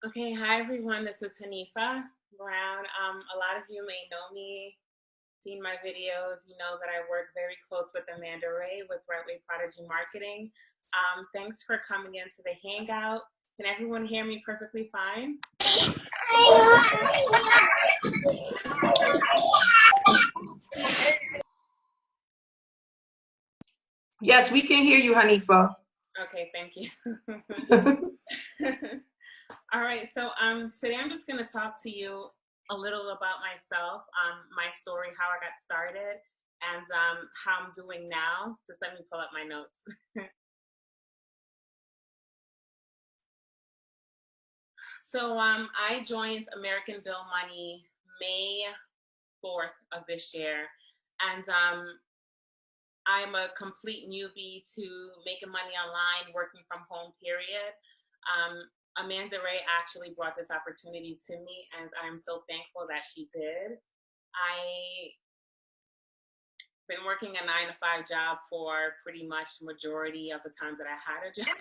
Okay, hi everyone. This is Hanifa Brown. A lot of you may know me, seen my videos. You know that I work very close with Amanda Ray with Right Way Prodigy Marketing. Thanks for coming into the Hangout. Can everyone hear me perfectly fine? Yes, we can hear you, Hanifa. Okay, thank you. All right, so today I'm just going to talk to you a little about myself, my story, how I got started, and how I'm doing now. Just let me pull up my notes. So I joined American Bill Money May 4th of this year, and I'm a complete newbie to making money online, working from home, period. Amanda Ray actually brought this opportunity to me, and I'm so thankful that she did. I been working a 9-to-5 job for pretty much majority of the times that I had a job,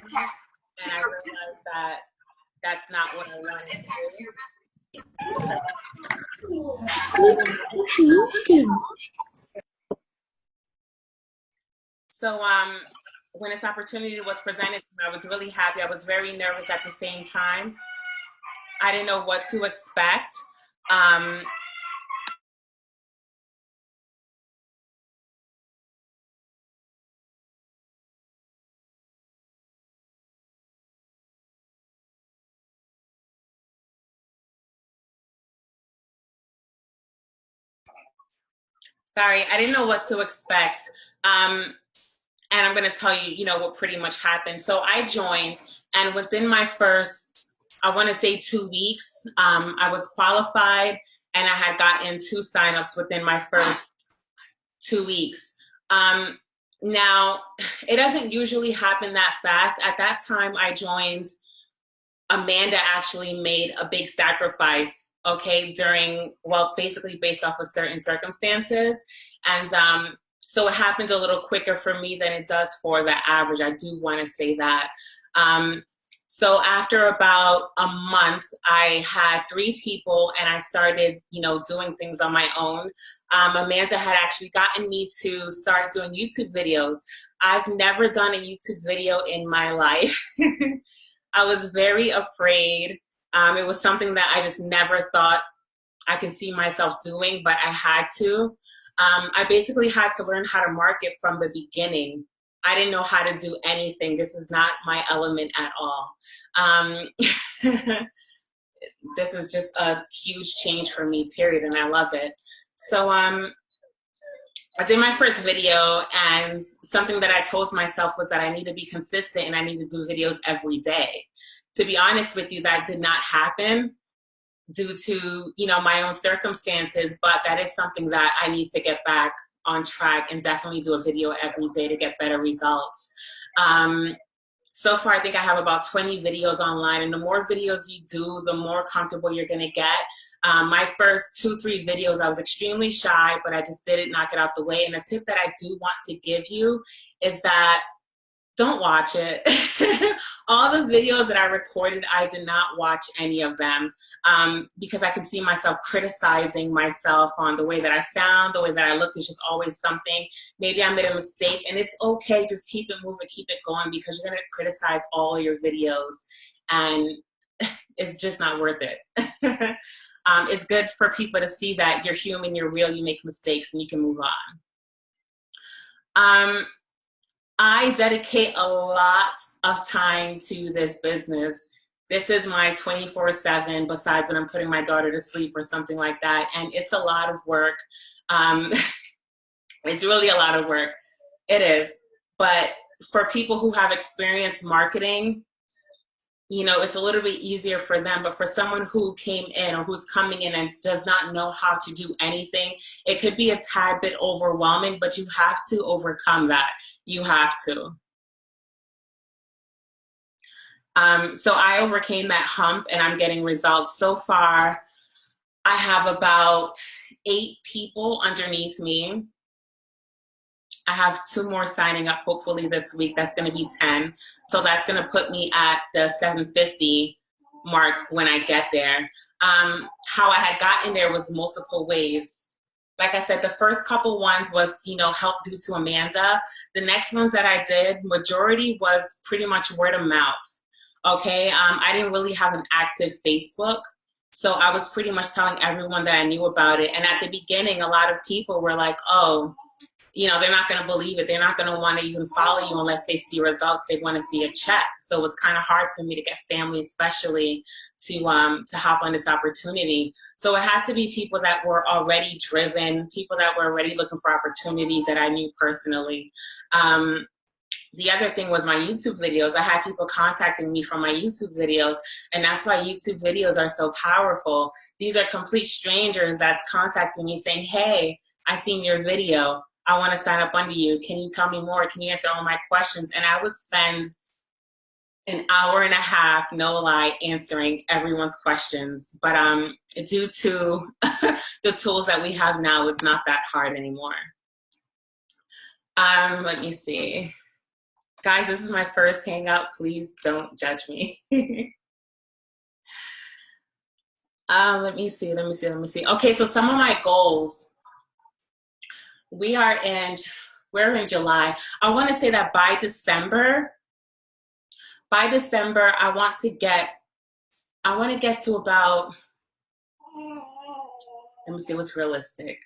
and I realized that that's not what I wanted to do. So when this opportunity was presented, I was really happy. I was very nervous at the same time. I didn't know what to expect. Sorry, I didn't know what to expect. And I'm going to tell you, what pretty much happened. So I joined, and within my first, I want to say 2 weeks, I was qualified, and I had gotten 2 signups within my first 2 weeks. Now, it doesn't usually happen that fast. At that time I joined, Amanda actually made a big sacrifice, okay, basically based off of certain circumstances. And so it happened a little quicker for me than it does for the average. I do want to say that. So after about a month, I had 3 people, and I started, doing things on my own. Amanda had actually gotten me to start doing YouTube videos. I've never done a YouTube video in my life. I was very afraid. It was something that I just never thought I could see myself doing, but I had to. I basically had to learn how to market from the beginning. I didn't know how to do anything. This is not my element at all. This is just a huge change for me, period, and I love it. So I did my first video, and something that I told myself was that I need to be consistent and I need to do videos every day. To be honest with you, that did not happen due to, my own circumstances, but that is something that I need to get back on track and definitely do a video every day to get better results. So far, I think I have about 20 videos online, and the more videos you do, the more comfortable you're going to get. My first 2-3 videos, I was extremely shy, but I just didn't knock it out the way. And a tip that I do want to give you is that don't watch it. All the videos that I recorded, I did not watch any of them because I could see myself criticizing myself on the way that I sound, the way that I look is just always something. Maybe I made a mistake, and it's okay. Just keep it moving, keep it going, because you're going to criticize all your videos, and it's just not worth it. It's good for people to see that you're human, you're real, you make mistakes, and you can move on. I dedicate a lot of time to this business. This is my 24/7, besides when I'm putting my daughter to sleep or something like that. And it's a lot of work. It's really a lot of work. It is. But for people who have experienced marketing, it's a little bit easier for them. But for someone who came in or who's coming in and does not know how to do anything, it could be a tad bit overwhelming, but you have to overcome that. You have to. So I overcame that hump, and I'm getting results. So far, I have about 8 people underneath me. I have 2 more signing up hopefully this week. That's going to be 10. So that's going to put me at the 750 mark when I get there. How I had gotten there was multiple ways. Like I said, the first couple ones was, help due to Amanda. The next ones that I did, majority was pretty much word of mouth. Okay. I didn't really have an active Facebook. So I was pretty much telling everyone that I knew about it. And at the beginning, a lot of people were like, oh, they're not going to believe it. They're not going to want to even follow you unless they see results. They want to see a check. So it was kind of hard for me to get family, especially to hop on this opportunity. So it had to be people that were already driven, people that were already looking for opportunity that I knew personally. The other thing was my YouTube videos. I had people contacting me from my YouTube videos, and that's why YouTube videos are so powerful. These are complete strangers that's contacting me saying, hey, I seen your video. I want to sign up under you. Can you tell me more? Can you answer all my questions? And I would spend an hour and a half, no lie, answering everyone's questions. But due to the tools that we have now, it's not that hard anymore. Let me see. Guys, this is my first Hangout. Please don't judge me. Let me see. Okay, so some of my goals. We're in July. I want to say that by December, I want to get to about, let me see what's realistic.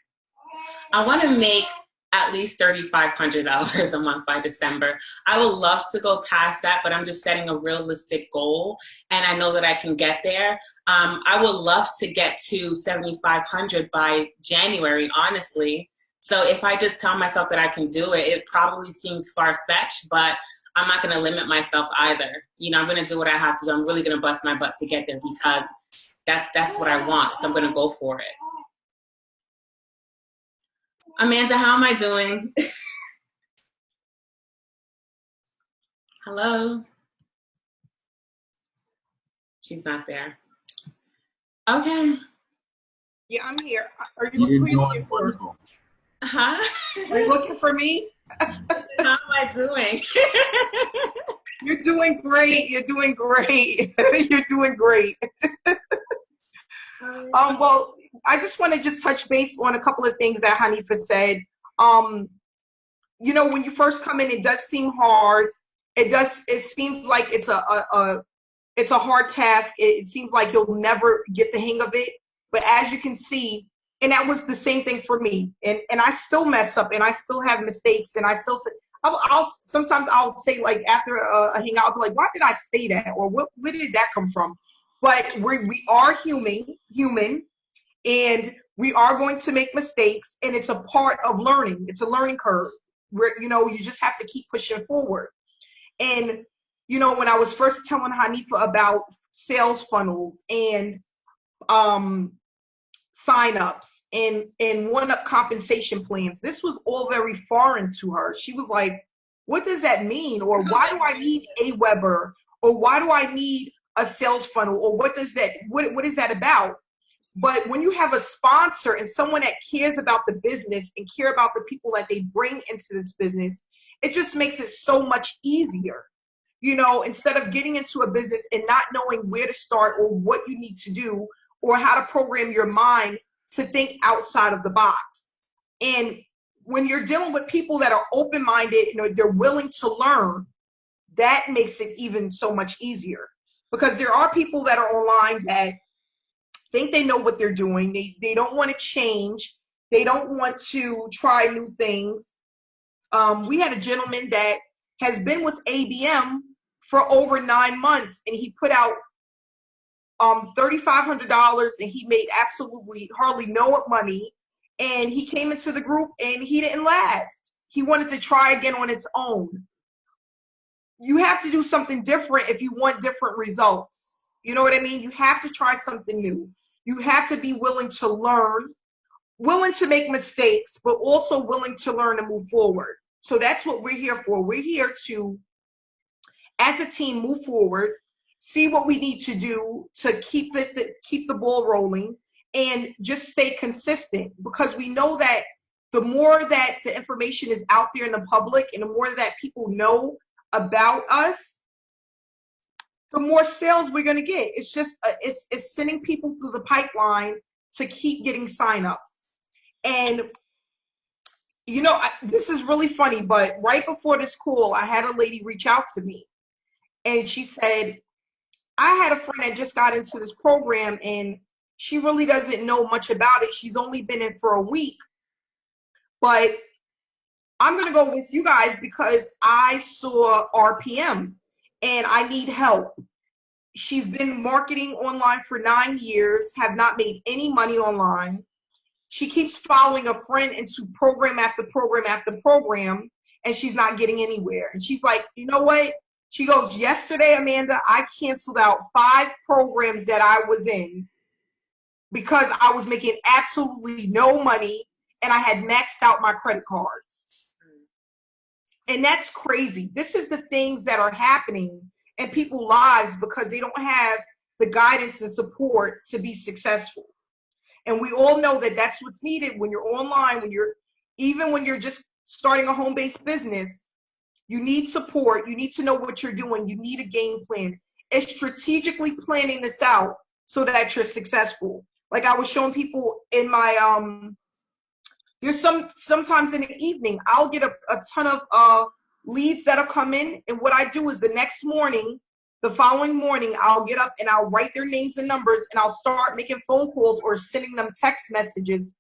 I want to make at least $3,500 a month by December. I would love to go past that, but I'm just setting a realistic goal, and I know that I can get there. I would love to get to 7,500 by January, honestly. So if I just tell myself that I can do it, it probably seems far-fetched, but I'm not going to limit myself either. I'm going to do what I have to do. I'm really going to bust my butt to get there because that's what I want. So I'm going to go for it. Amanda, how am I doing? Hello? She's not there. Okay. Yeah, I'm here. Are you looking for? Wonderful. Huh? Are you looking for me? How am I doing? You're doing great. You're doing great. You're doing great. Well, I just want to touch base on a couple of things that Hanifa said. When you first come in, it does seem hard. It seems like it's a hard task. It seems like you'll never get the hang of it. But as you can see, and that was the same thing for me. And I still mess up, and I still have mistakes, and I still say, sometimes I'll say, like, after a hangout, I'll be like, why did I say that? Or where did that come from? But we are human, and we are going to make mistakes, and it's a part of learning. It's a learning curve where, you just have to keep pushing forward. And, when I was first telling Hanifa about sales funnels and sign-ups and one-up compensation plans, this was all very foreign to her. She was like, what does that mean? Or why do I need AWeber? Or why do I need a sales funnel? Or what is that about? But when you have a sponsor and someone that cares about the business and care about the people that they bring into this business, it just makes it so much easier. Instead of getting into a business and not knowing where to start or what you need to do or how to program your mind to think outside of the box. And when you're dealing with people that are open-minded, they're willing to learn, that makes it even so much easier. Because there are people that are online that think they know what they're doing. They don't want to change. They don't want to try new things. We had a gentleman that has been with ABM for over 9 months, and he put out $3,500, and he made absolutely hardly no money. And he came into the group, and he didn't last. He wanted to try again on its own. You have to do something different if you want different results. You know what I mean? You have to try something new. You have to be willing to learn, willing to make mistakes, but also willing to learn and move forward. So that's what we're here for. We're here to, as a team, move forward, see what we need to do to keep the ball rolling, and just stay consistent, because we know that the more that the information is out there in the public and the more that people know about us, the more sales we're going to get. It's just, it's sending people through the pipeline to keep getting signups. And, you know, this is really funny, but right before this call, I had a lady reach out to me and she said, I had a friend that just got into this program and she really doesn't know much about it. She's only been in for a week, but I'm going to go with you guys because I saw RPM and I need help. She's been marketing online for 9 years, have not made any money online. She keeps following a friend into program after program after program, and she's not getting anywhere. And she's like, you know what? She goes, yesterday, Amanda, I canceled out 5 programs that I was in because I was making absolutely no money and I had maxed out my credit cards. And that's crazy. This is the things that are happening in people's lives because they don't have the guidance and support to be successful. And we all know that that's what's needed when you're online, even when you're just starting a home-based business. You need support. You need to know what you're doing. You need a game plan. It's strategically planning this out so that you're successful. Like I was showing people in my there's sometimes in the evening I'll get a ton of leads that'll come in, and what I do is the following morning I'll get up and I'll write their names and numbers and I'll start making phone calls or sending them text messages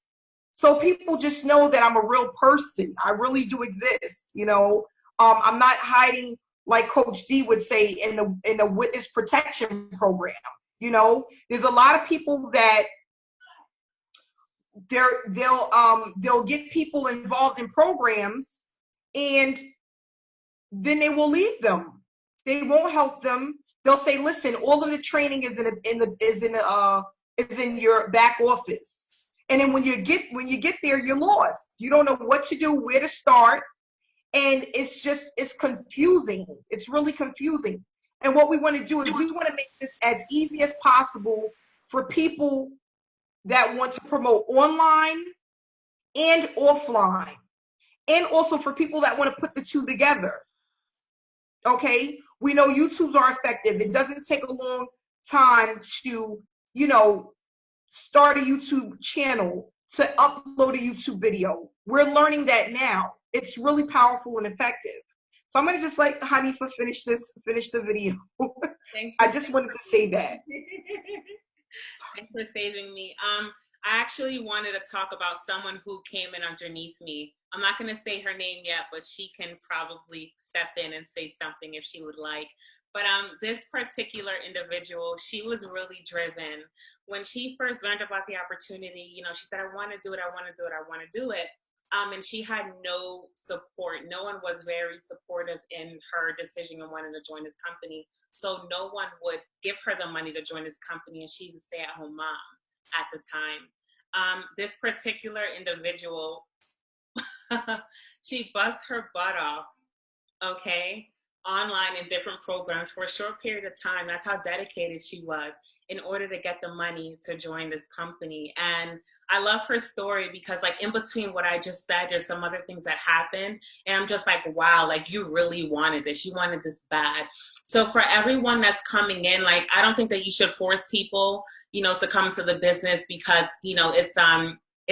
so people just know that I'm a real person. I really do exist, you know. I'm not hiding like Coach D would say in the witness protection program. You know, there's a lot of people that they'll get people involved in programs and then they will leave them. They won't help them. They'll say, listen, all of the training is in your back office. And then when you get there, you're lost. You don't know what to do, where to start. And it's confusing. It's really confusing. And what we want to do is we want to make this as easy as possible for people that want to promote online and offline. And also for people that want to put the two together. Okay? We know YouTubes are effective. It doesn't take a long time to, you know, start a YouTube channel, to upload a YouTube video. We're learning that now. It's really powerful and effective. So I'm going to just let Hanifa finish the video. I just wanted to say that. Thanks for saving me. I actually wanted to talk about someone who came in underneath me. I'm not going to say her name yet, but she can probably step in and say something if she would like. But this particular individual, she was really driven. When she first learned about the opportunity, you know, she said, I want to do it, I want to do it, I want to do it. And she had no support. No one was very supportive in her decision and wanting to join this company. So no one would give her the money to join this company, and she's a stay-at-home mom at the time. This particular individual, she bust her butt off, okay, online in different programs for a short period of time. That's how dedicated she was in order to get the money to join this company. And I love her story because, like, in between what I just said, there's some other things that happened. And I'm just like, wow, like, you really wanted this. You wanted this bad. So for everyone that's coming in, like, I don't think that you should force people, you know, to come to the business because, you know, it's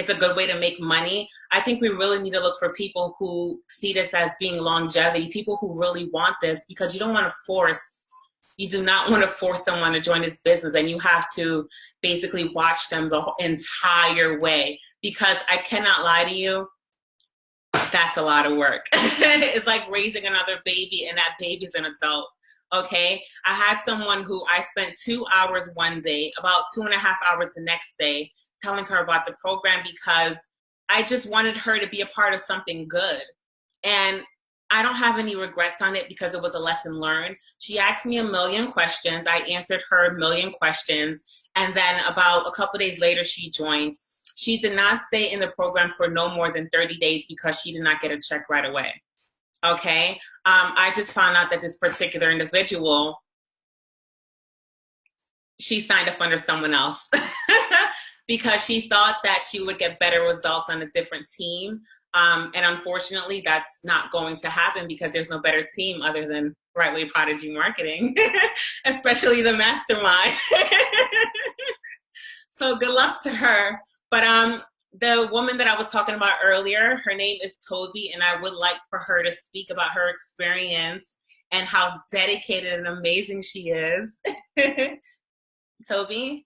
a good way to make money. I think we really need to look for people who see this as being longevity, people who really want this, because you don't want to force, you do not want to force someone to join this business, and you have to basically watch them the entire way, because I cannot lie to you, that's a lot of work. It's like raising another baby, and that baby's an adult. Okay, I had someone who I spent 2 hours one day, about 2.5 hours the next day, telling her about the program because I just wanted her to be a part of something good. And I don't have any regrets on it because it was a lesson learned. She asked me a million questions. I answered her a million questions. And then about a couple days later, she joined. She did not stay in the program for no more than 30 days because she did not get a check right away. Okay, I just found out that this particular individual, she signed up under someone else because she thought that she would get better results on a different team. And unfortunately, that's not going to happen because there's no better team other than Right Way Prodigy Marketing, especially the Mastermind. So good luck to her. But the woman that I was talking about earlier, her name is Toby, and I would like for her to speak about her experience and how dedicated and amazing she is. Toby?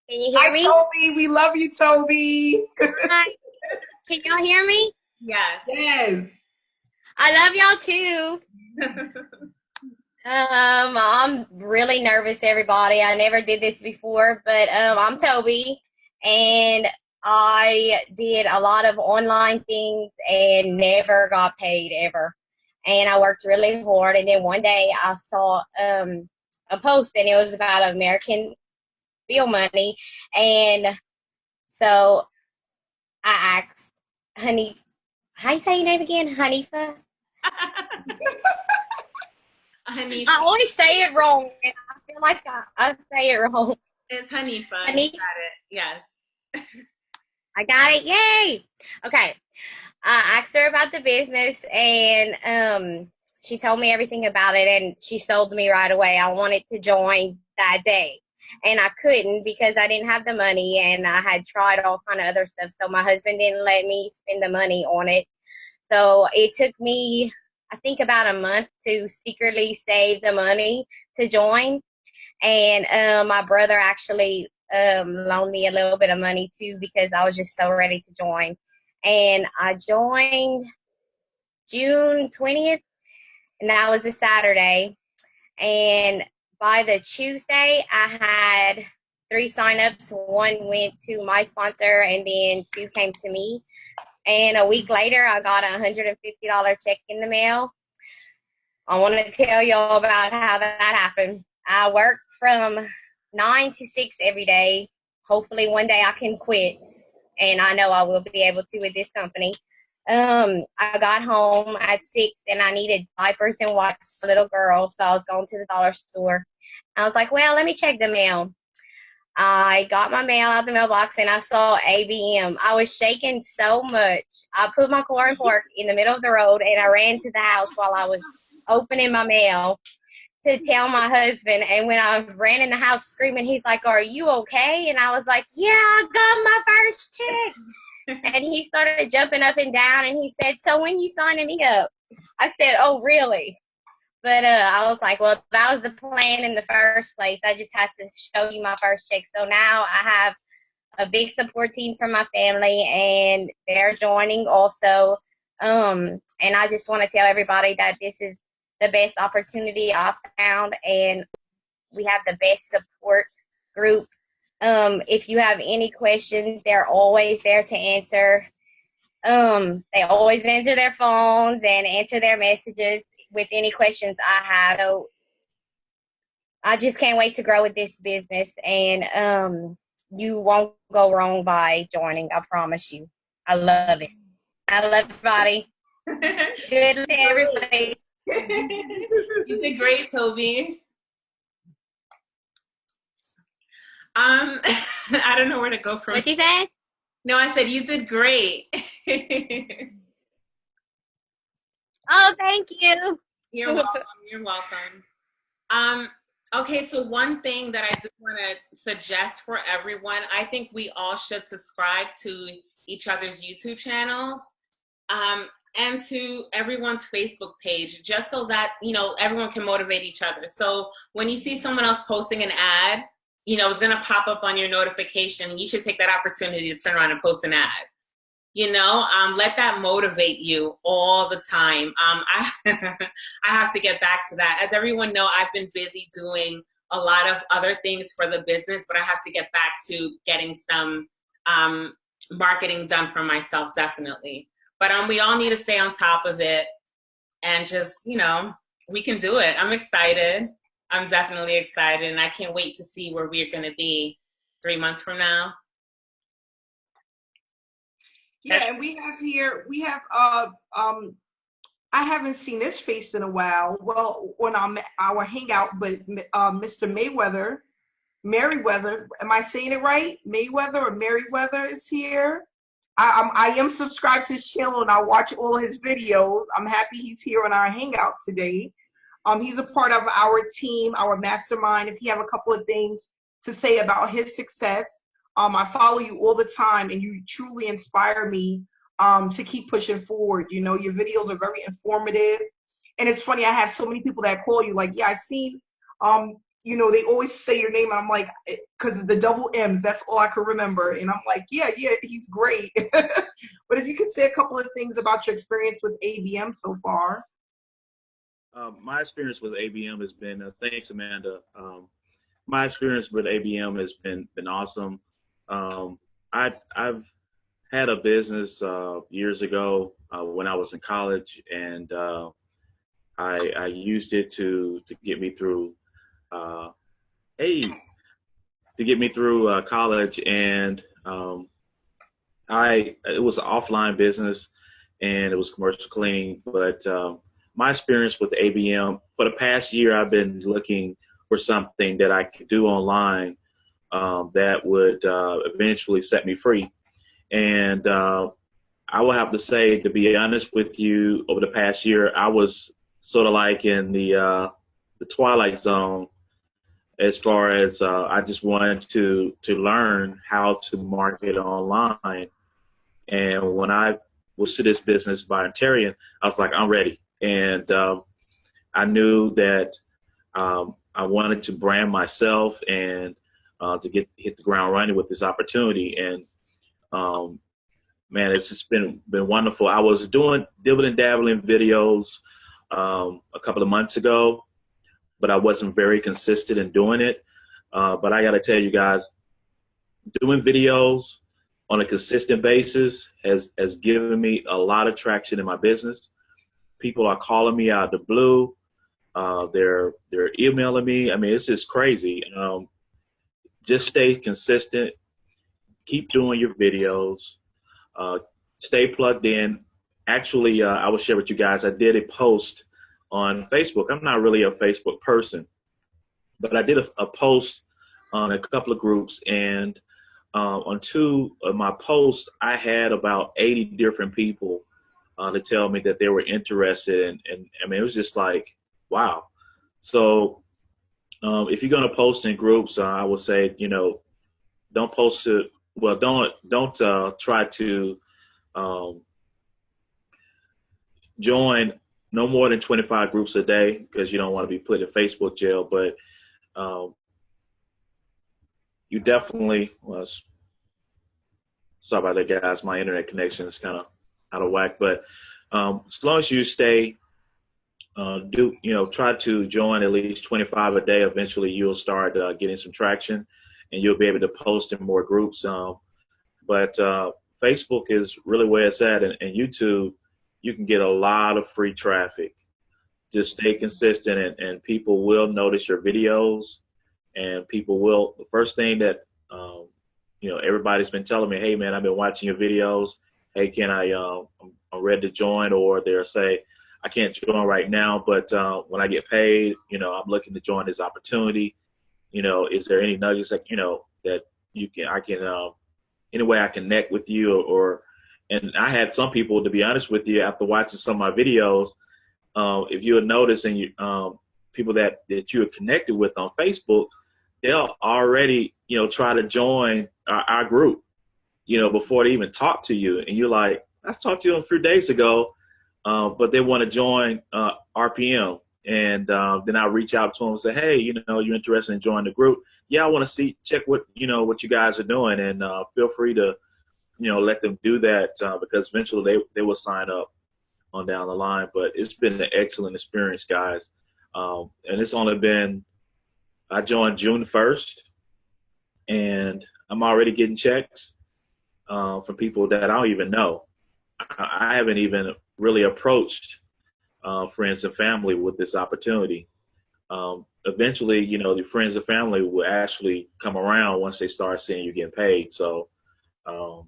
Can you hear Hi, me? Toby. We love you, Toby. Hi. Can y'all hear me? Yes. Yes. I love y'all too. I'm really nervous, everybody. I never did this before, but I'm Toby, and I did a lot of online things and never got paid ever. And I worked really hard, and then one day I saw a post, and it was about American bill money, and so I asked Honey, how you say your name again? Hanifa? Hanifa. I always say it wrong, and I feel like I say it wrong. It's Hanifa. Hanifa. You got it. Yes. I got it. Yay! Okay. I asked her about the business, and she told me everything about it, and she sold me right away. I wanted to join that day, and I couldn't because I didn't have the money, and I had tried all kind of other stuff. So my husband didn't let me spend the money on it. So it took me, I think, about a month to secretly save the money to join. And my brother actually loaned me a little bit of money too because I was just so ready to join. And I joined June 20th, and that was a Saturday. And by the Tuesday, I had 3 signups. One went to my sponsor, and then 2 came to me. And a week later, I got a $150 check in the mail. I want to tell y'all about how that happened. I work from 9 to 6 every day. Hopefully one day I can quit, and I know I will be able to with this company. I got home at 6, and I needed diapers and wipes for a little girl, so I was going to the dollar store. I was like, well, let me check the mail. I got my mail out the mailbox, and I saw ABM. I was shaking so much. I put my car in park in the middle of the road, and I ran to the house while I was opening my mail to tell my husband. And when I ran in the house screaming, he's like, are you okay? And I was like, yeah, I got my first check. And he started jumping up and down, and he said, so when you signing me up? I said, oh, really? But I was like, well, that was the plan in the first place. I just had to show you my first check. So now I have a big support team from my family, and they're joining also. And I just want to tell everybody that this is the best opportunity I've found, and we have the best support group. If you have any questions, they're always there to answer. They always answer their phones and answer their messages with any questions I have. So I just can't wait to grow with this business, and you won't go wrong by joining. I promise you. I love it. I love everybody. Good luck to everybody. You did great, Toby. I don't know where to go from. What you said? No, I said you did great. Oh, thank you. You're welcome. You're welcome. Okay, so one thing that I just want to suggest for everyone, I think we all should subscribe to each other's YouTube channels, and to everyone's Facebook page, just so that, you know, everyone can motivate each other. So when you see someone else posting an ad, you know, it's going to pop up on your notification. You should take that opportunity to turn around and post an ad. You know, let that motivate you all the time. I have to get back to that. As everyone know, I've been busy doing a lot of other things for the business, but I have to get back to getting some marketing done for myself, definitely. But we all need to stay on top of it, and just, you know, we can do it. I'm excited. I'm definitely excited, and I can't wait to see where we're going to be 3 months from now. Yeah, and we have I haven't seen this face in a while. Well, on our hangout, but Mr. Merriweather, am I saying it right? Mayweather or Merriweather is here. I am subscribed to his channel and I watch all his videos. I'm happy he's here on our Hangout today. He's a part of our team, our mastermind. If you have a couple of things to say about his success, I follow you all the time and you truly inspire me to keep pushing forward. You know, your videos are very informative. And it's funny, I have so many people that call you like, yeah, I seen, you know, they always say your name, and I'm like, because the double M's, that's all I can remember. And I'm like, yeah, he's great. But if you could say a couple of things about your experience with ABM so far. My experience with ABM has been, thanks, Amanda. My experience with ABM has been awesome. I've had a business years ago when I was in college, and I used it to get me through college, and it was an offline business and it was commercial cleaning. But my experience with ABM for the past year, I've been looking for something that I could do online that would eventually set me free. And I will have to say, to be honest with you, over the past year, I was sort of like in the twilight zone, as far as I just wanted to learn how to market online. And when I was to this business volunteering, I was like, I'm ready. And I knew that I wanted to brand myself and to hit the ground running with this opportunity. And man, it's just been wonderful. I was doing dibbling dabbling videos a couple of months ago, but I wasn't very consistent in doing it. But I got to tell you guys, doing videos on a consistent basis has given me a lot of traction in my business. People are calling me out of the blue. They're emailing me. I mean, it's just crazy. Just stay consistent. Keep doing your videos. Stay plugged in. Actually, I will share with you guys, I did a post on Facebook. I'm not really a Facebook person, but I did a post on a couple of groups, and on two of my posts, I had about 80 different people to tell me that they were interested, and I mean, it was just like, wow. So if you're going to post in groups, I would say, you know, don't post to, well, don't try to join no more than 25 groups a day, because you don't want to be put in Facebook jail. But you definitely, well, sorry about that, guys. My internet connection is kind of out of whack. But as long as you stay, try to join at least 25 a day. Eventually, you'll start getting some traction, and you'll be able to post in more groups. But Facebook is really where it's at, and YouTube, you can get a lot of free traffic. Just stay consistent, and people will notice your videos, and people will. The first thing that everybody's been telling me, hey man, I've been watching your videos. Hey, can I'm ready to join, or they'll say, I can't join right now, but when I get paid, I'm looking to join this opportunity. Is there any nuggets that that I can any way I connect with you, and I had some people, to be honest with you, after watching some of my videos, if you would notice, and people that you are connected with on Facebook, they'll already, try to join our group, before they even talk to you. And you're like, I talked to you a few days ago, but they want to join RPM. And then I reach out to them and say, hey, you're interested in joining the group. Yeah, I want to check what you guys are doing, and feel free to, let them do that, because eventually they will sign up on down the line. But it's been an excellent experience, guys. And it's only been, I joined June 1st, and I'm already getting checks from people that I don't even know. I haven't even really approached friends and family with this opportunity. Eventually, the friends and family will actually come around once they start seeing you getting paid. So, I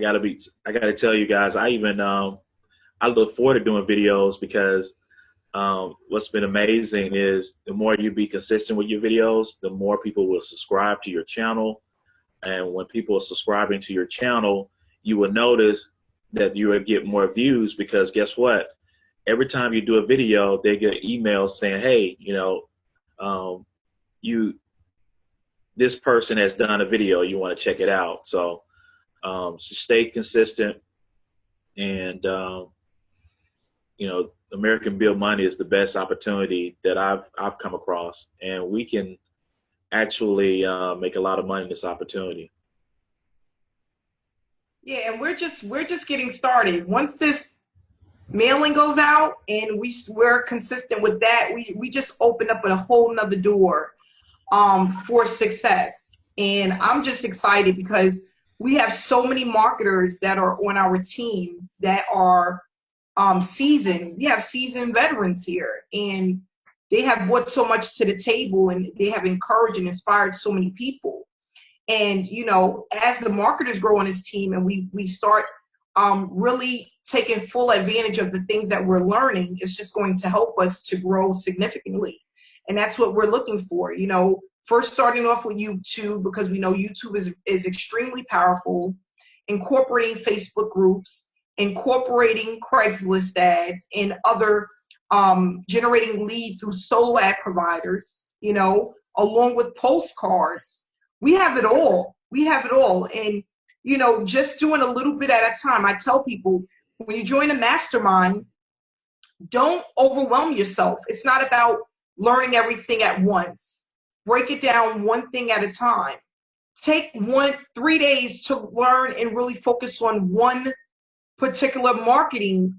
gotta tell you guys, I look forward to doing videos, because what's been amazing is the more you be consistent with your videos, the more people will subscribe to your channel, And when people are subscribing to your channel, you will notice that you will get more views, because guess what? Every time you do a video, they get emails saying, hey, this person has done a video, you want to check it out. So stay consistent, and American Build Money is the best opportunity that I've come across, and we can actually make a lot of money in this opportunity. Yeah, and we're just getting started. Once this mailing goes out and we're consistent with that, we just open up a whole nother door for success. And I'm just excited because we have so many marketers that are on our team that are seasoned. We have seasoned veterans here, and they have brought so much to the table, and they have encouraged and inspired so many people. And, as the marketers grow on this team and we start really taking full advantage of the things that we're learning, it's just going to help us to grow significantly. And that's what we're looking for. First starting off with YouTube, because we know YouTube is extremely powerful, incorporating Facebook groups, incorporating Craigslist ads, and other generating lead through solo ad providers, along with postcards. We have it all. And, just doing a little bit at a time. I tell people, when you join a mastermind, don't overwhelm yourself. It's not about learning everything at once. Break it down one thing at a time. Take 3 days to learn and really focus on one particular marketing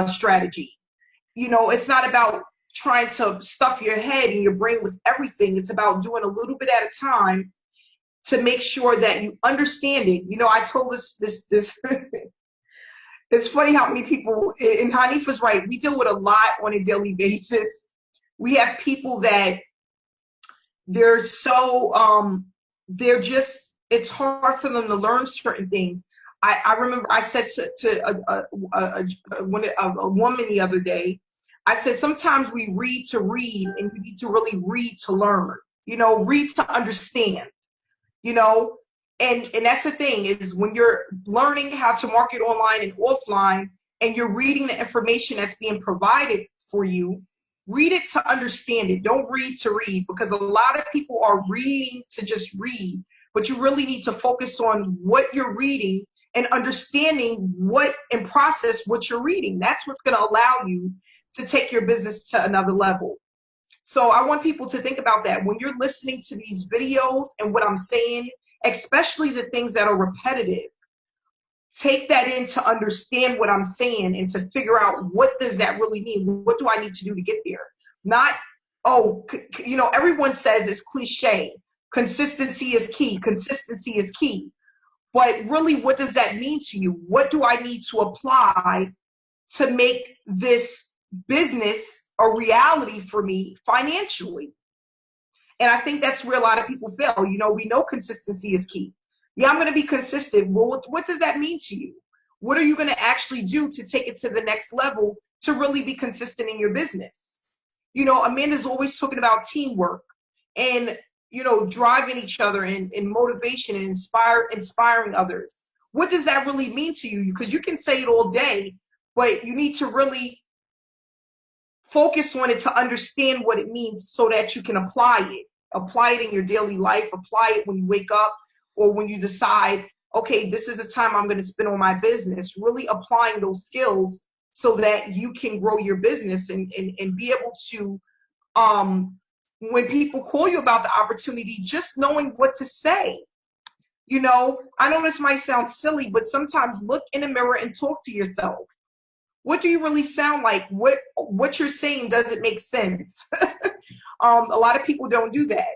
strategy. It's not about trying to stuff your head and your brain with everything. It's about doing a little bit at a time to make sure that you understand it. I told this it's funny how many people, and Hanifa's right, we deal with a lot on a daily basis. We have people that they're so it's hard for them to learn certain things. I remember I said to a woman the other day, I said, sometimes we read to read, and you need to really read to learn, read to understand, and that's the thing, is when you're learning how to market online and offline, and you're reading the information that's being provided for you, read it to understand it. Don't read to read, because a lot of people are reading to just read, but you really need to focus on what you're reading and understanding and process what you're reading. That's what's going to allow you to take your business to another level. So I want people to think about that. When you're listening to these videos and what I'm saying, especially the things that are repetitive, take that in to understand what I'm saying and to figure out, what does that really mean? What do I need to do to get there? Not, everyone says it's cliche. Consistency is key. Consistency is key. But really, what does that mean to you? What do I need to apply to make this business a reality for me financially? And I think that's where a lot of people fail. We know consistency is key. Yeah, I'm going to be consistent. Well, what does that mean to you? What are you going to actually do to take it to the next level to really be consistent in your business? Amanda's always talking about teamwork and, driving each other and motivation and inspiring others. What does that really mean to you? Because you can say it all day, but you need to really focus on it to understand what it means so that you can apply it in your daily life, apply it when you wake up or when you decide, okay, this is the time I'm going to spend on my business, really applying those skills so that you can grow your business and be able to, when people call you about the opportunity, just knowing what to say. I know this might sound silly, but sometimes look in the mirror and talk to yourself. What do you really sound like? What you're saying, does it make sense? A lot of people don't do that.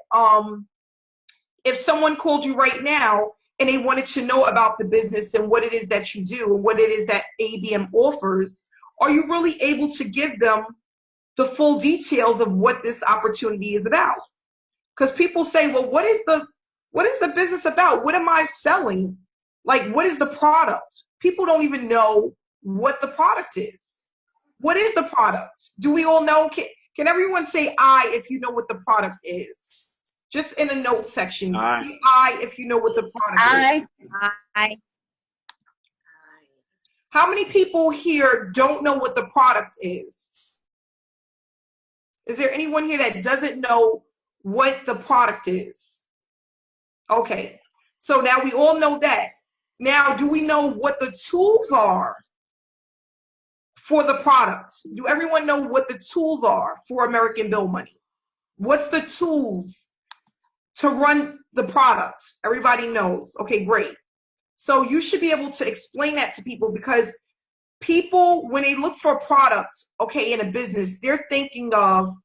If someone called you right now and they wanted to know about the business and what it is that you do and what it is that ABM offers, are you really able to give them the full details of what this opportunity is about? Because people say, well, what is the business about? What am I selling? Like, what is the product? People don't even know what the product is. What is the product? Do we all know? Can everyone say I if you know what the product is? Just in a note section. Aye. I, if you know what the product is. Aye. How many people here don't know what the product is? Is there anyone here that doesn't know what the product is? Okay. So now we all know that. Now, do we know what the tools are for the product? Do everyone know what the tools are for American Bill Money? What's the tools to run the product? Everybody knows. Okay, great. So you should be able to explain that to people, because people, when they look for a product, okay, in a business, they're thinking of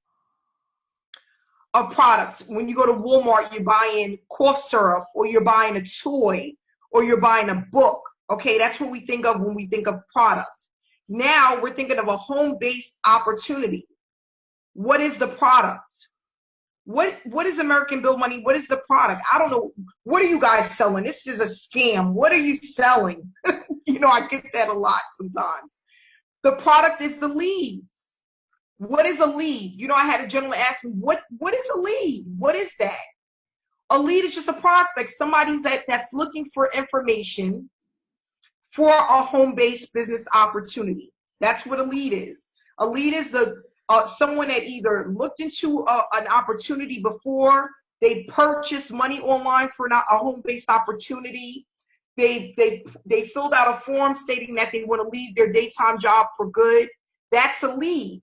a product. When you go to Walmart, you're buying cough syrup, or you're buying a toy, or you're buying a book. Okay, that's what we think of when we think of product. Now we're thinking of a home-based opportunity. What is the product? What is American Bill Money? What is the product? I don't know. What are you guys selling? This is a scam. What are you selling? You know, I get that a lot sometimes. The product is the leads. What is a lead? You know, I had a gentleman ask me, what is a lead? What is that? A lead is just a prospect, somebody that's looking for information for a home-based business opportunity. That's what a lead is. A lead is someone that either looked into an opportunity before, they purchased money online for a home-based opportunity, they filled out a form stating that they want to leave their daytime job for good. That's a lead.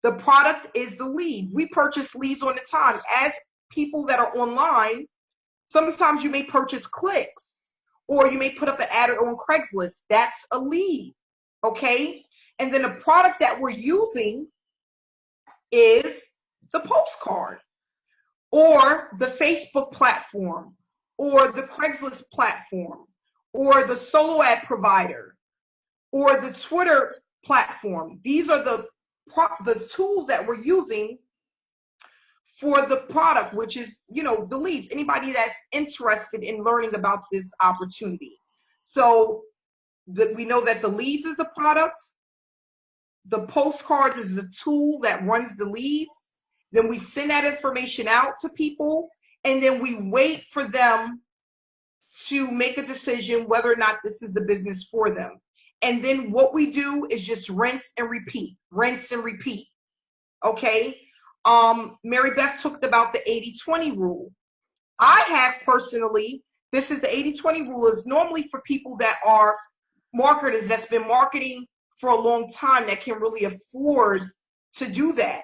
The product is the lead. We purchase leads all the time. As people that are online, sometimes you may purchase clicks, or you may put up an ad on Craigslist. That's a lead, okay? And then the product that we're using is the postcard, or the Facebook platform, or the Craigslist platform, or the solo ad provider, or the Twitter platform. These are the tools that we're using for the product, which is, you know, the leads. Anybody that's interested in learning about this opportunity. So we know that the leads is the product. The postcards is the tool that runs the leads. Then we send that information out to people, and then we wait for them to make a decision whether or not this is the business for them. And then what we do is just rinse and repeat, okay? Mary Beth talked about the 80-20 rule. I have personally, this is the 80-20 rule, is normally for people that are marketers that's been marketing for a long time, that can really afford to do that.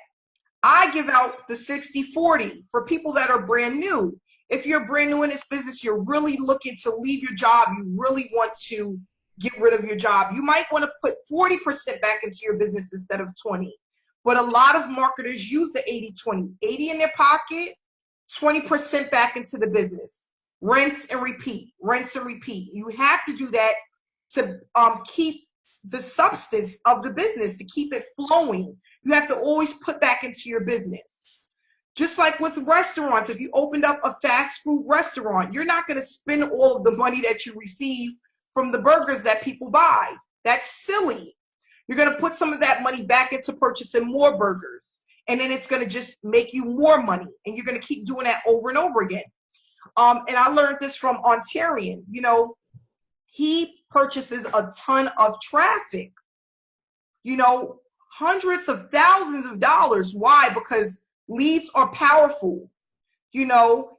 I give out the 60-40 for people that are brand new. If you're brand new in this business, you're really looking to leave your job, you really want to get rid of your job, you might want to put 40% back into your business instead of 20. But a lot of marketers use the 80-20. 80 in their pocket, 20% back into the business. Rinse and repeat, rinse and repeat. You have to do that to keep the substance of the business, to keep it flowing. You have to always put back into your business. Just like with restaurants, if you opened up a fast food restaurant, you're not going to spend all of the money that you receive from the burgers that people buy. That's silly. You're going to put some of that money back into purchasing more burgers, and then it's going to just make you more money, and you're going to keep doing that over and over again. And I learned this from Ontarian. You know, he purchases a ton of traffic, you know, hundreds of thousands of dollars. Why? Because leads are powerful. You know,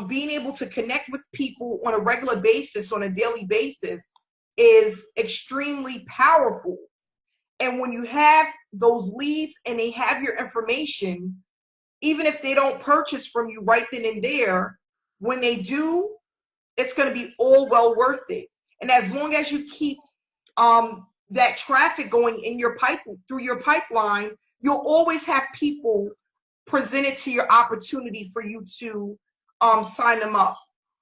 being able to connect with people on a regular basis, on a daily basis, is extremely powerful. And when you have those leads and they have your information, even if they don't purchase from you right then and there, when they do, it's going to be all well worth it. And as long as you keep that traffic going in your through your pipeline, you'll always have people presented to your opportunity for you to sign them up.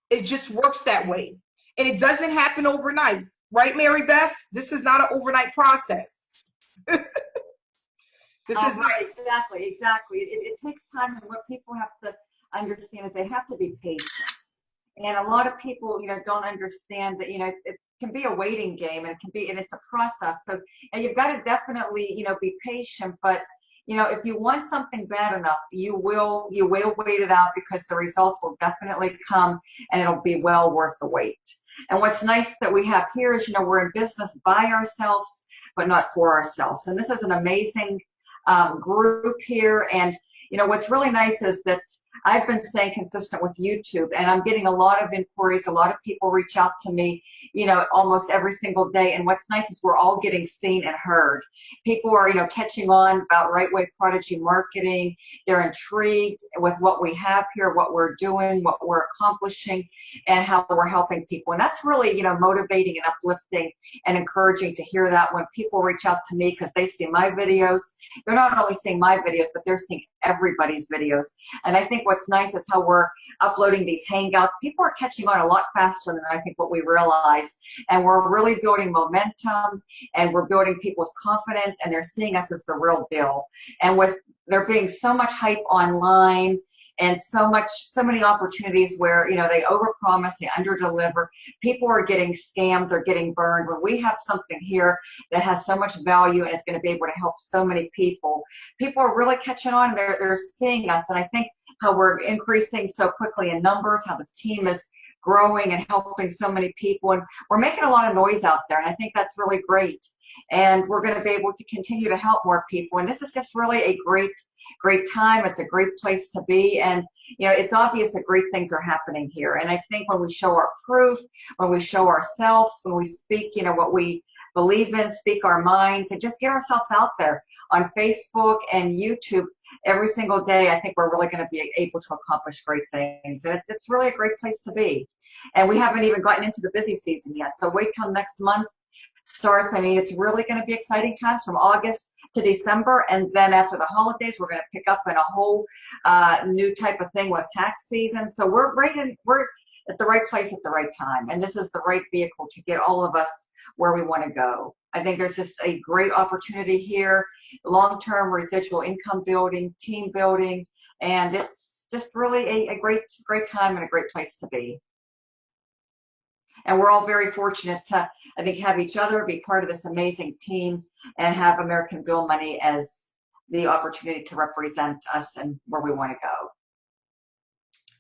It just works that way. And it doesn't happen overnight. Right, Mary Beth? This is not an overnight process. This is right, exactly. It takes time, and what people have to understand is they have to be patient. And a lot of people, you know, don't understand that, you know, it can be a waiting game, and and it's a process. So, and you've got to definitely, you know, be patient. But, you know, if you want something bad enough, you will wait it out, because the results will definitely come, and it'll be well worth the wait. And what's nice that we have here is, you know, we're in business by ourselves, but not for ourselves. And this is an amazing group here. And, you know, what's really nice is that I've been staying consistent with YouTube, and I'm getting a lot of inquiries. A lot of people reach out to me, you know, almost every single day. And what's nice is we're all getting seen and heard. People are, you know, catching on about Right Way Prodigy marketing. They're intrigued with what we have here, what we're doing, what we're accomplishing, and how we're helping people. And that's really, you know, motivating and uplifting and encouraging to hear that when people reach out to me because they see my videos. They're not only seeing my videos, but they're seeing everybody's videos. And I think what's nice is how we're uploading these Hangouts. People are catching on a lot faster than I think what we realize. And we're really building momentum, and we're building people's confidence, and they're seeing us as the real deal. And with there being so much hype online, and so many opportunities where, you know, they overpromise, they underdeliver. People are getting scammed, they're getting burned. When we have something here that has so much value and is going to be able to help so many people, people are really catching on, and they're seeing us. And I think how we're increasing so quickly in numbers, how this team is growing and helping so many people, and we're making a lot of noise out there, and I think that's really great. And we're going to be able to continue to help more people. And this is just really a great time. It's a great place to be. And, you know, it's obvious that great things are happening here. And I think when we show our proof, when we show ourselves, when we speak, you know, what we believe in, speak our minds, and just get ourselves out there on Facebook and YouTube every single day, I think we're really going to be able to accomplish great things. And it's really a great place to be. And we haven't even gotten into the busy season yet. So wait till next month starts. I mean, it's really going to be exciting times from August to December, and then after the holidays, we're going to pick up in a whole new type of thing with tax season. So we're at the right place at the right time, and this is the right vehicle to get all of us where we want to go. I think there's just a great opportunity here, long-term residual income building, team building, and it's just really a great time and a great place to be. And we're all very fortunate to, I think, have each other, be part of this amazing team, and have American Bill Money as the opportunity to represent us and where we want to go.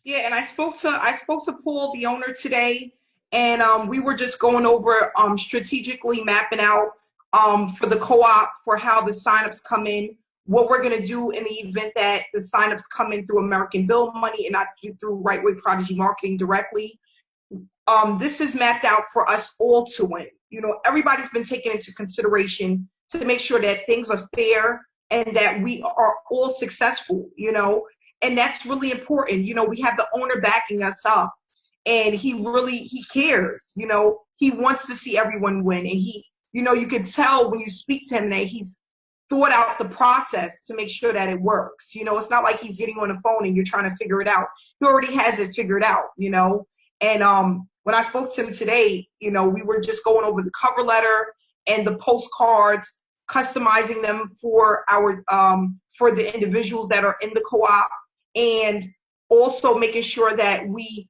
Yeah, and I spoke to Paul, the owner, today, and we were just going over strategically mapping out for the co-op for how the signups come in, what we're going to do in the event that the signups come in through American Bill Money and not through Right Way Prodigy Marketing directly. This is mapped out for us all to win. You know, everybody's been taken into consideration to make sure that things are fair and that we are all successful, you know, and that's really important. You know, we have the owner backing us up, and he cares, you know, he wants to see everyone win. And you know, you can tell when you speak to him that he's thought out the process to make sure that it works. You know, it's not like he's getting on the phone and you're trying to figure it out. He already has it figured out, you know. And when I spoke to him today, you know, we were just going over the cover letter and the postcards, customizing them for our for the individuals that are in the co-op, and also making sure that we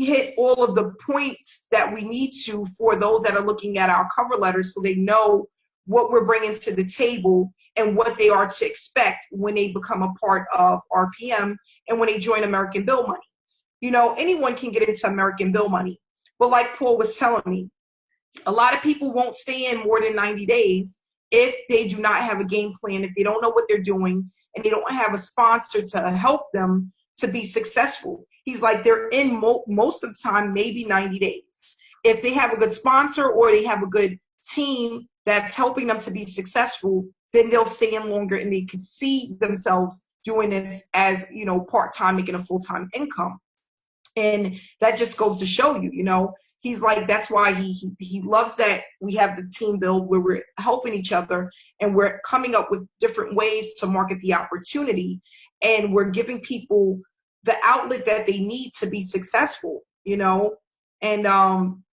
hit all of the points that we need to for those that are looking at our cover letters, so they know what we're bringing to the table and what they are to expect when they become a part of RPM and when they join American Bill Money. You know, anyone can get into American Bill Money. But like Paul was telling me, a lot of people won't stay in more than 90 days if they do not have a game plan, if they don't know what they're doing, and they don't have a sponsor to help them to be successful. He's like, they're in most of the time, maybe 90 days. If they have a good sponsor or they have a good team that's helping them to be successful, then they'll stay in longer, and they can see themselves doing this as, you know, part-time, making a full-time income. And that just goes to show you, you know, he's like, that's why he loves that we have the team build where we're helping each other and we're coming up with different ways to market the opportunity, and we're giving people the outlet that they need to be successful, you know. And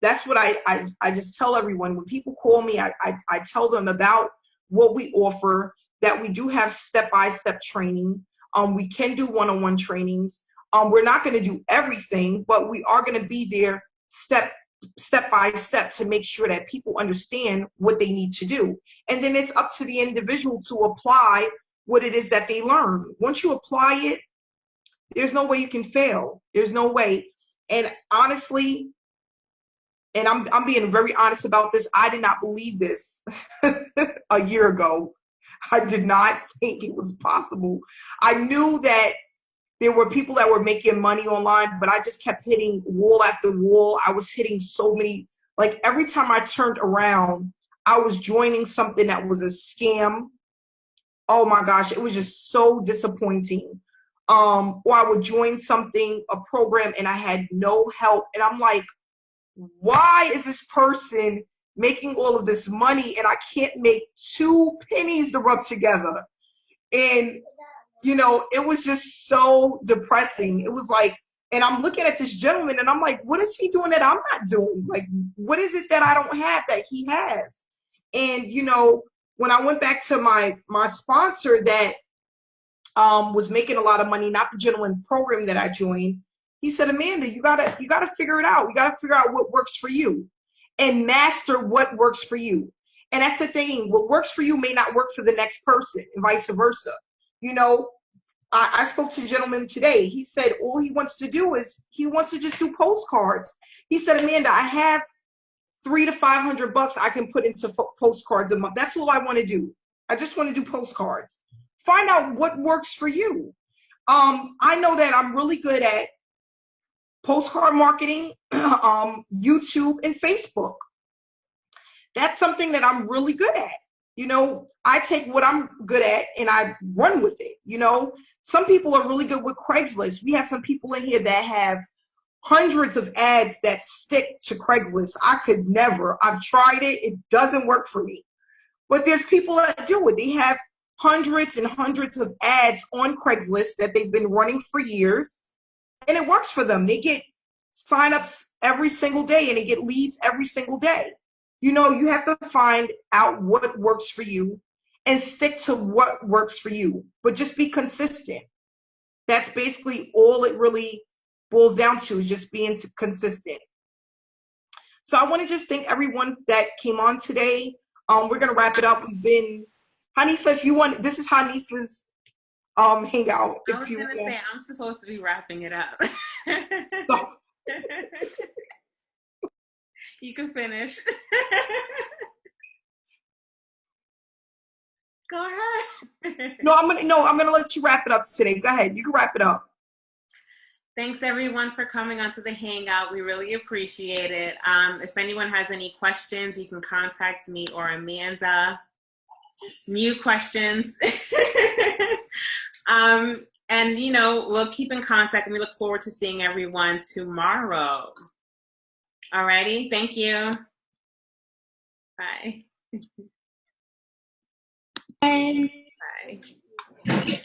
that's what I just tell everyone. When people call me, I tell them about what we offer, that we do have step-by-step training. We can do one-on-one trainings. We're not going to do everything, but we are going to be there step step by step to make sure that people understand what they need to do. And then it's up to the individual to apply what it is that they learn. Once you apply it, there's no way you can fail. There's no way. And honestly, and I'm being very honest about this, I did not believe this a year ago. I did not think it was possible. I knew that there were people that were making money online, but I just kept hitting wall after wall. I was hitting so many, like every time I turned around, I was joining something that was a scam. Oh my gosh, it was just so disappointing. Or I would join something, a program, and I had no help. And I'm like, why is this person making all of this money and I can't make 2 pennies to rub together? And you know, it was just so depressing. It was like, and I'm looking at this gentleman and I'm like, what is he doing that I'm not doing? Like, what is it that I don't have that he has? And, you know, when I went back to my sponsor that was making a lot of money, not the gentleman program that I joined, he said, Amanda, you gotta figure it out. You gotta figure out what works for you and master what works for you. And that's the thing. What works for you may not work for the next person and vice versa. You know, I spoke to a gentleman today. He said all he wants to do is he wants to just do postcards. He said, Amanda, I have $300 to $500 I can put into postcards a month. That's all I want to do. I just want to do postcards. Find out what works for you. I know that I'm really good at postcard marketing, YouTube, and Facebook. That's something that I'm really good at. You know, I take what I'm good at and I run with it. You know, some people are really good with Craigslist. We have some people in here that have hundreds of ads that stick to Craigslist. I could never. I've tried it. It doesn't work for me. But there's people that do it. They have hundreds and hundreds of ads on Craigslist that they've been running for years, and it works for them. They get signups every single day and they get leads every single day. You know, you have to find out what works for you and stick to what works for you, but just be consistent. That's basically all it really boils down to, is just being consistent. So I want to just thank everyone that came on today. We're going to wrap it up. We've been, Hanifa, if you want, this is Hanifa's hangout. I was going to say, I'm supposed to be wrapping it up. So, you can finish. Go ahead. No, I'm gonna let you wrap it up today. Go ahead. You can wrap it up. Thanks everyone for coming onto the hangout. We really appreciate it. If anyone has any questions, you can contact me or Amanda. New questions. And you know, we'll keep in contact and we look forward to seeing everyone tomorrow. Alrighty, thank you. Bye. Bye. Bye.